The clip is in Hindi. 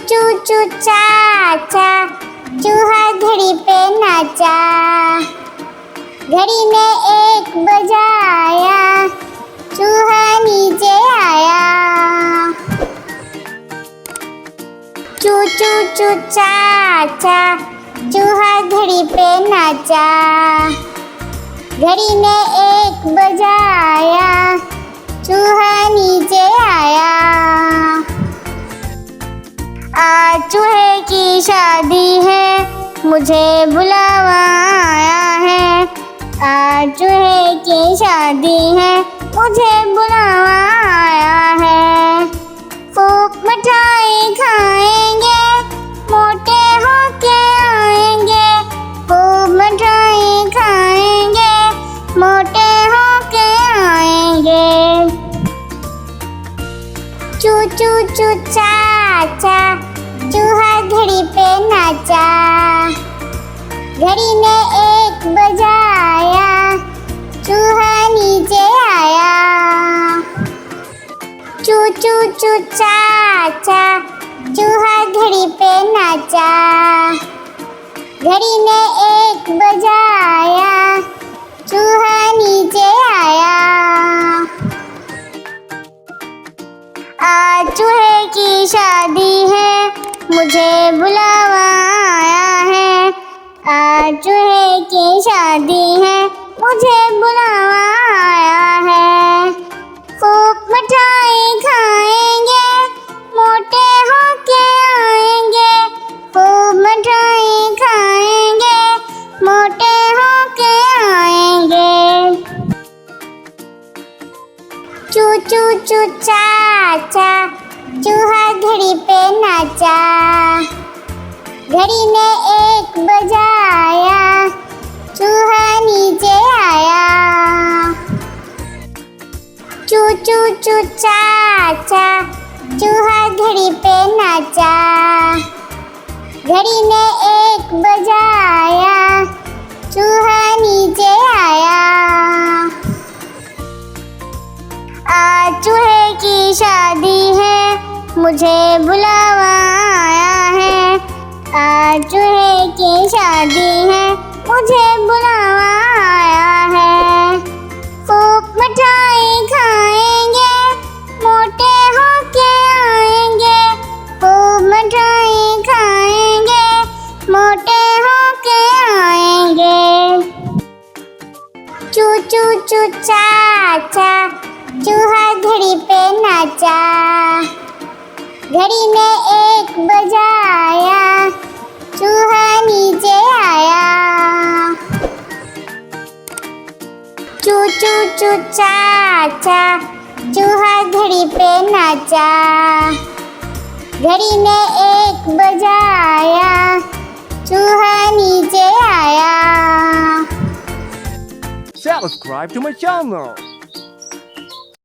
चू चू चाचा, चूहा घड़ी पे नाचा। घड़ी ने एक बजाया, चूहा नीचे आया। चू चू चू चाचा, चूहा घड़ी पे नाचा। घड़ी ने एक बजाया, चूहा नीचे आया। आज चूहे की शादी है, मुझे बुलावा आया है। आज चूहे की शादी है, मुझे बुलावा आया है। खूब मिठाई खाएंगे, मोटे होके आएंगे। खूब मिठाई खाएंगे, मोटे होके आएंगे। चू चू चू चाचा, चूहा घड़ी पे नाचा। घड़ी ने एक बजाया, चूहा नीचे आया। चू चू चू चाचा, चूहा घड़ी पे नाचा। घड़ी ने एक बजाया, चूहा नीचे आया। आज चूहे की शादी है, मुझे बुलावा आया है। आज चूहे की शादी है, मुझे बुलावा आया है। खूब मिठाई खाएंगे, मोटे होके आएंगे। खूब मिठाई खाएंगे, मोटे होके आएंगे। चू चू चू चाचा, चूहा घड़ी पे नाचा। घड़ी ने एक बजाया, चूहा नीचे आया। चू चू चू चाचा, चूहा घड़ी पे नाचा। घड़ी ने एक बजाया, चूहा नीचे आया। आज चूहे की शादी है, मुझे बुलावा आया है। आज चूहे की शादी है, मुझे बुलावा आया है। खूब मिठाई खाएंगे, मोटे होके आएंगे। खूब मिठाई खाएंगे, मोटे होके आएंगे। चू चू चू चाचा, चूहा घड़ी पे नाचा। घड़ी ने एक बजाया, चूहा नीचे आया। चू चू चू चाचा, चूहा घड़ी पे नाचा। घड़ी ने एक बजाया, चूहा नीचे आया। Subscribe to my channel.